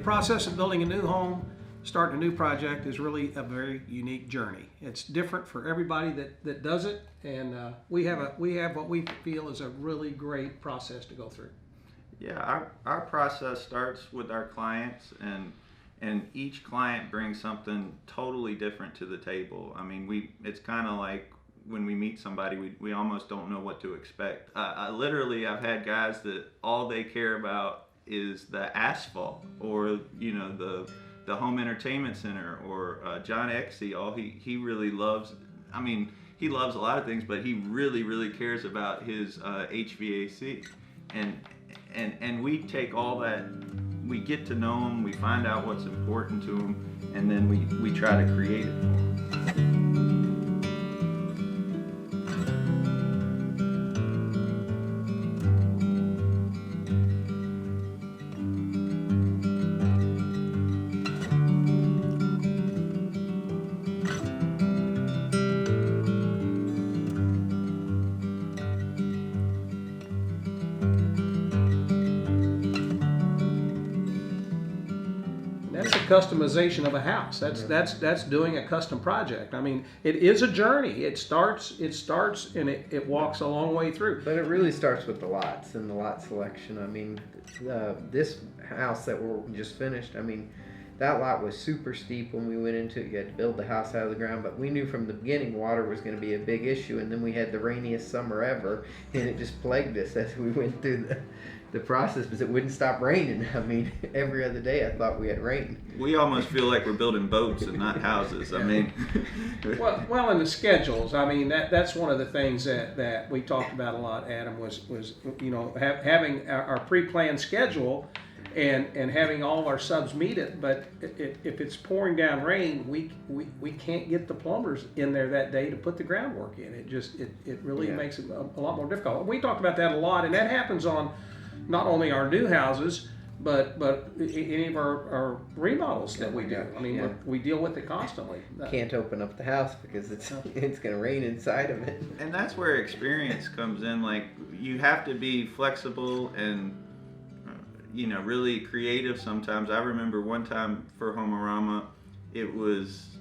process of building a new home, starting a new project is really a very unique journey. It's different for everybody that does it, and we have what we feel is a really great process to go through. Yeah, our process starts with our clients, and each client brings something totally different to the table. I mean, it's kind of like when we meet somebody, we almost don't know what to expect. I've had guys that all they care about is the asphalt, or the home entertainment center, or John Exie. All he really loves. I mean, he loves a lot of things, but he really cares about his HVAC, and we take all that. We get to know them. We find out what's important to them, and then we try to create it for them. That's the customization of a house. That's doing a custom project. I mean, it is a journey. It starts and it walks a long way through. But it really starts with the lots and the lot selection. I mean, this house that we're just finished, I mean, that lot was super steep when we went into it. You had to build the house out of the ground, but we knew from the beginning water was going to be a big issue, and then we had the rainiest summer ever, and it just plagued us as we went through the process, because it wouldn't stop raining. I mean, every other day I thought we had rain. We almost feel like we're building boats and not houses. I mean, well, and the schedules. I mean, that's one of the things that we talked about a lot, Adam, was having our pre-planned schedule and having all of our subs meet it. But if it's pouring down rain, we can't get the plumbers in there that day to put the groundwork in. It really makes it a lot more difficult. We talked about that a lot, and that happens on not only our new houses, but any of our remodels that we do. I mean, we deal with it constantly. Can't open up the house because it's going to rain inside of it. And that's where experience comes in. Like, you have to be flexible and really creative sometimes. I remember one time for Homearama, it was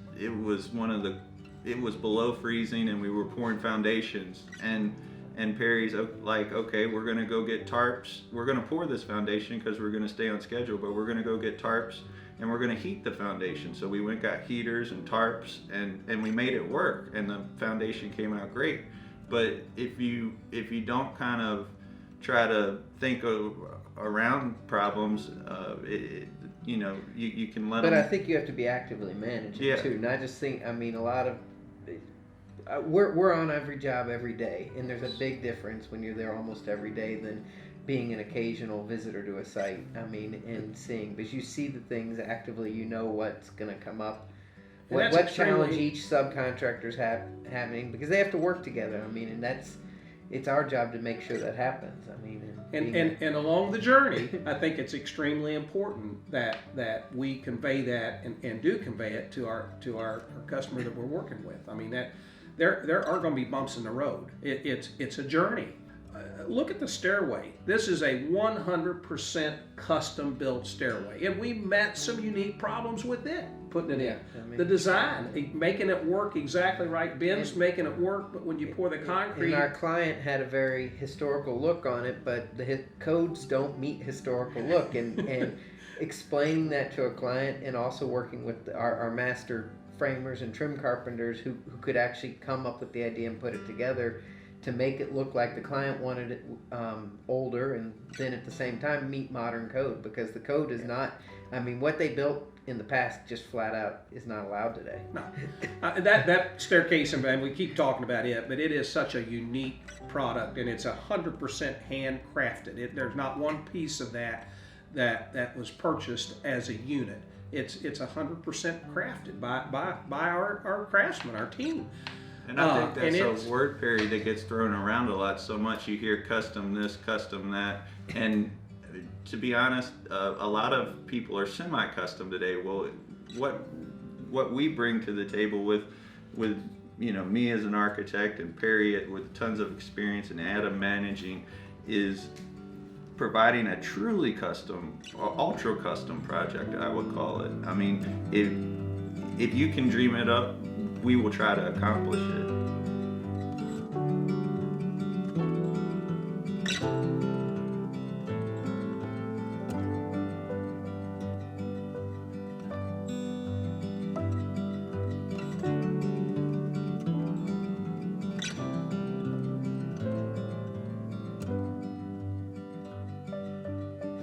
below freezing, and we were pouring foundations, and Perry's like, okay, we're gonna go get tarps. We're gonna pour this foundation because we're gonna stay on schedule, but we're gonna go get tarps and we're gonna heat the foundation. So we went, got heaters and tarps, and we made it work, and the foundation came out great. But if you don't kind of try to think around problems, you can let them. But I think you have to be actively managing too, not just think. I mean, a lot of we're on every job every day, and there's a big difference when you're there almost every day than being an occasional visitor to a site. I mean, and seeing, because you see the things actively, you know what's going to come up, what challenge each subcontractor's having, because they have to work together. I mean, and it's our job to make sure that happens. I mean, and along the journey, I think it's extremely important that we convey that and do convey it to our customer that we're working with. I mean, that there are going to be bumps in the road. It's a journey. Look at the stairway. This is a 100% custom built stairway, and we met some unique problems with it, putting it in. I mean, the design, making it work exactly right. Ben's making it work, but when you pour the concrete. And our client had a very historical look on it, but the codes don't meet historical look, and explaining that to a client, and also working with our master framers and trim carpenters who could actually come up with the idea and put it together to make it look like the client wanted it older, and then at the same time meet modern code, because the code is not, I mean, what they built in the past just flat out is not allowed today. No. That staircase, and we keep talking about it, but it is such a unique product, and it's 100% handcrafted. There's not one piece of that was purchased as a unit. It's 100% crafted by our craftsmen, our team. And I think that's a word, Perry, that gets thrown around a lot. So much you hear custom this, custom that, and to be honest, a lot of people are semi-custom today. Well, what we bring to the table with me as an architect, and Perry with tons of experience, and Adam managing, is providing a truly custom, ultra custom project, I would call it. I mean, if you can dream it up, we will try to accomplish it.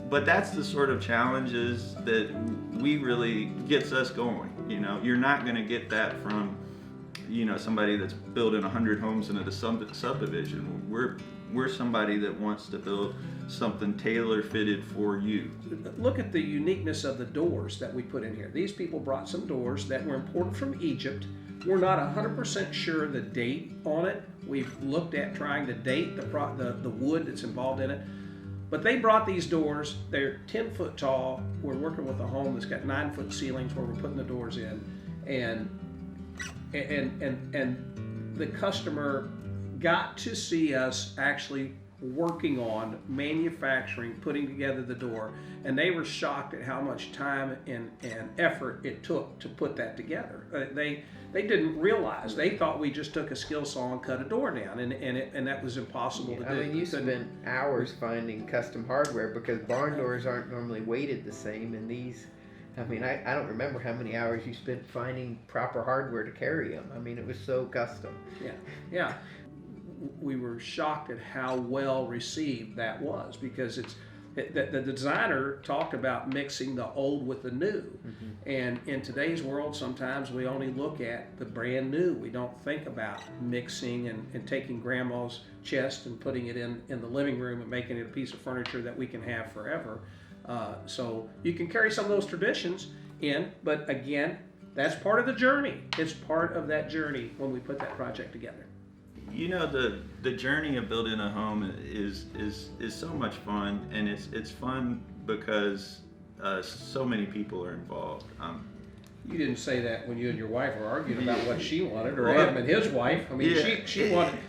But that's the sort of challenges that we really gets us going. You know, you're not going to get that from, you know, somebody that's building 100 homes in a subdivision. We're somebody that wants to build something tailor fitted for you. Look at the uniqueness of the doors that we put in here. These people brought some doors that were imported from Egypt. We're not 100% sure the date on it. We've looked at trying to date the wood that's involved in it. But they brought these doors. They're 10 foot tall. We're working with a home that's got 9 foot ceilings where we're putting the doors in, and the customer got to see us actually working on manufacturing, putting together the door, and they were shocked at how much time and effort it took to put that together. They didn't realize. They thought we just took a skill saw and cut a door down, and that was impossible to do. I mean, you spend hours finding custom hardware because barn doors aren't normally weighted the same, and these, I mean, I don't remember how many hours you spent finding proper hardware to carry them. I mean, it was so custom. Yeah. We were shocked at how well received that was, because the designer talked about mixing the old with the new. Mm-hmm. And in today's world, sometimes we only look at the brand new. We don't think about mixing and taking grandma's chest and putting it in the living room and making it a piece of furniture that we can have forever. So you can carry some of those traditions in, but again, that's part of the journey. It's part of that journey when we put that project together. You know, the journey of building a home is so much fun, and it's fun because so many people are involved. You didn't say that when you and your wife were arguing about what she wanted, or Adam and his wife. I mean, yeah,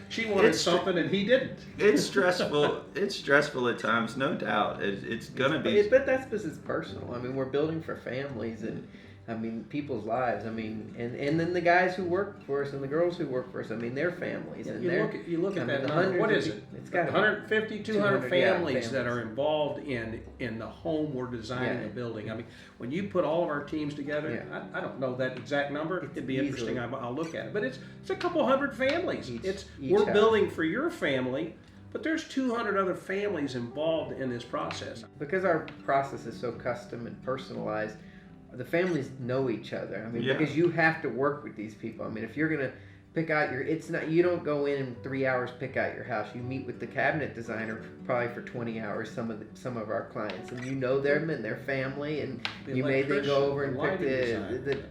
she wanted something and he didn't. It's stressful. It's stressful at times, no doubt. It's gonna be. But that's because it's personal. I mean, we're building for families and, I mean, people's lives. I mean, and then the guys who work for us and the girls who work for us, I mean, their families. And you look at that number. What is it? It's got 150, 200 families that are involved in the home we're designing and building. I mean, when you put all of our teams together, I don't know that exact number. It'd be interesting. I'll look at it. But it's a couple hundred families. We're house. Building for your family, but there's 200 other families involved in this process. Because our process is so custom and personalized, the families know each other. I mean, because you have to work with these people. I mean, if you're gonna pick out you don't go in 3 hours, pick out your house. You meet with the cabinet designer probably for 20 hours. Some of our clients, and you know them and their family, and you may then go over and pick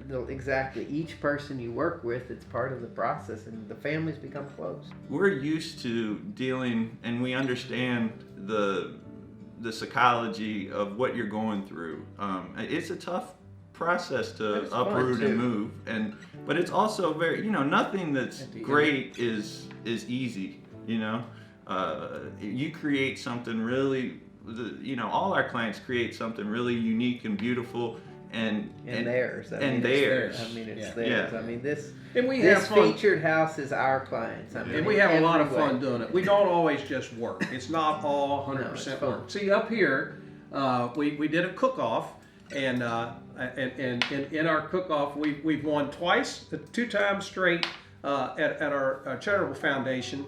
the exactly each person you work with. It's part of the process, and the families become close. We're used to dealing, and we understand the psychology of what you're going through. It's a tough process to uproot and move, but it's also very, nothing that's great is easy. You create something really, all our clients create something really unique and beautiful, and theirs. I mean, theirs. I mean, it's theirs. I mean, this fun. Featured house is our clients. I mean, and we have a lot of fun doing it. We don't always just work. It's not all 100% work. See, up here, we did a cook-off, and in our cook-off, we've won twice, 2 times straight at our charitable foundation,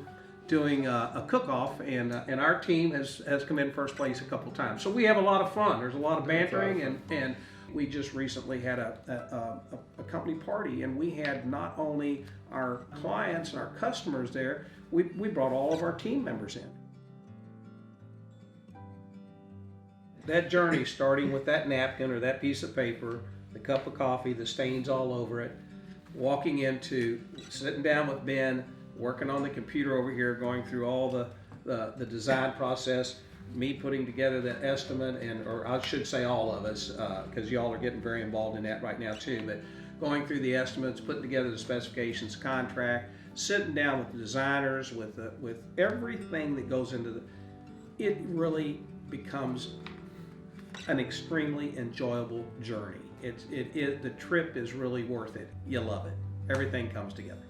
doing a cook-off, and our team has come in first place a couple times. So we have a lot of fun. There's a lot of bantering, and we just recently had a company party, and we had not only our clients and our customers there, we brought all of our team members in. That journey, starting with that napkin or that piece of paper, the cup of coffee, the stains all over it, walking into sitting down with Ben, working on the computer over here, going through all the design process, me putting together the estimate, or I should say all of us, because y'all are getting very involved in that right now too, but going through the estimates, putting together the specifications, contract, sitting down with the designers, with everything that goes into it really becomes an extremely enjoyable journey. The trip is really worth it. You love it. Everything comes together.